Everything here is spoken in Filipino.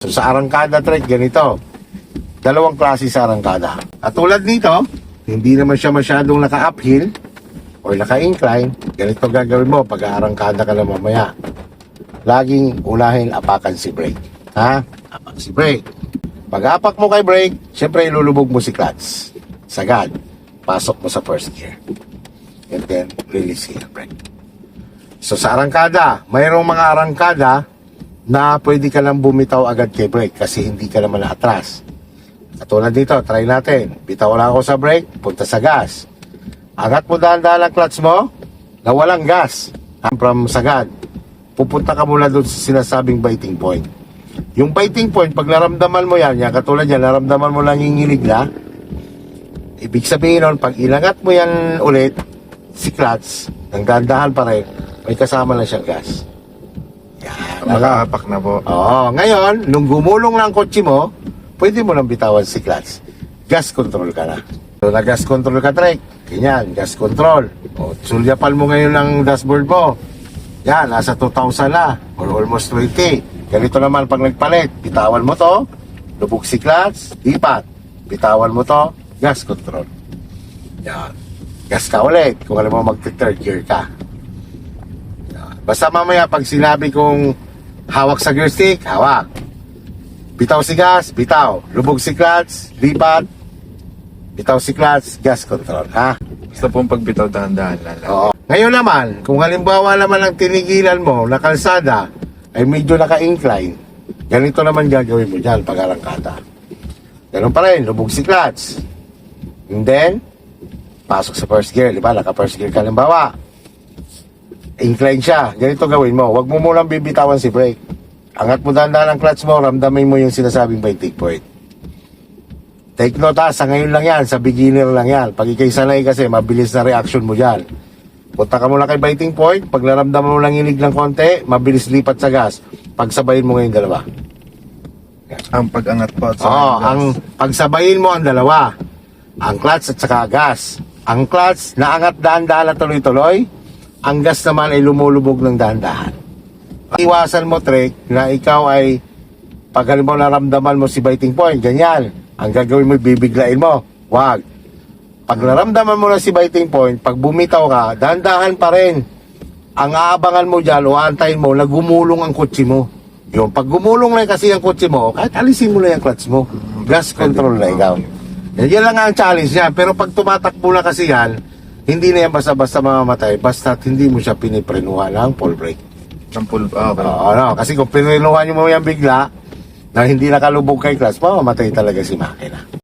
So, sa arangkada trade, ganito. Dalawang klase sa arangkada. At tulad nito, hindi naman siya masyadong naka-uphill or naka-incline. Ganito gagawin mo pag arangkada ka na mamaya. Laging unahin apakan si brake. Ha? Apak si brake. Pag apak mo kay brake, syempre ilulubog mo si clutch. Sagad. Pasok mo sa first gear. And then, release your brake. So sa arangkada, mayroong mga arangkada na pwede ka lang bumitaw agad kay brake kasi hindi ka naman atras. Katulad dito, try natin. Bitaw lang ako sa brake, punta sa gas. Angat mo dahan-dahan ang clutch mo na walang gas. From sagad, pupunta ka muna doon sa sinasabing biting point. Yung biting point, pag naramdaman mo yan katulad yan, naramdaman mo lang nanginginig na, ibig sabihin nun, pag ilangat mo yan ulit, si clutch, nang dahan-dahan pa rin, may kasama lang siyang gas. Yan. Nakaapak na po. Oo. Ngayon, nung gumulong ng kotse mo, pwede mo nang bitawan si clutch. Gas control ka na. So, na-gas control ka, Trek. Ganyan, gas control. O, sulyapan mo ngayon ng dashboard mo. Yan, nasa 2,000 na. Or almost 20. Ganito naman pag nagpalit. Bitawan mo to. Lubog si clutch. Lipat. Bitawan mo to. Gas control. Yan. Gas ka ulit. Kung alam mo mag-third gear ka. Basta mamaya pag sinabi kong hawak sa gear stick, hawak. Bitaw si gas, bitaw. Lubog si clutch, lipat. Bitaw si clutch, gas control, ha? Basta pong pagbitaw dahan-dahan lang. Oo. Ngayon naman, kung halimbawa naman ang tinigilan mo na kalsada ay medyo naka-incline, ganito naman gagawin mo dyan pag arangkada. Ganun pa rin, lubog si clutch. And then, pasok sa first gear, di ba? Naka-first gear ka halimbawa. Incline siya. Ganito gawin mo. Huwag mo munang bibitawan si brake. Angat mo dahan-dahan ang clutch mo, ramdamin mo yung sinasabing biting point. Take note ha, sa ngayon lang yan, sa beginner lang yan. Pag ikay sanay kasi, mabilis na reaction mo dyan. Punta ka muna kay biting point, pag naramdaman mo lang inig ng konti, mabilis lipat sa gas. Pagsabayin mo ngayon dalawa. Ang pag-angat po at ang pagsabayin mo ang dalawa. Ang clutch at saka gas. Ang clutch, naangat dahan-dahan na tuloy-tuloy. Ang gas naman ay lumulubog ng dahan-dahan. Iwasan mo, Trek, na ikaw ay pag halimbawa naramdaman mo si biting point, ganyan. Ang gagawin mo, bibiglain mo. Wag. Pag naramdaman mo na si biting point, pag bumitaw ka, dahan-dahan pa rin. Ang aabangan mo dyan o aantayin mo na gumulong ang kotse mo. Yung pag gumulong na kasi ang kotse mo, kahit alisin mo na yung clutch mo. Gas control na ikaw. Yan lang ang challenge niya. Pero pag tumatakbo na kasi yan, hindi na yan basta-basta mamamatay basta hindi mo siya piniprenuhan ng full brake. Ng full, okay. No, kasi kung piniprenuhan mo yan bigla na hindi nakalubog kay clutch, mamamatay talaga si makina.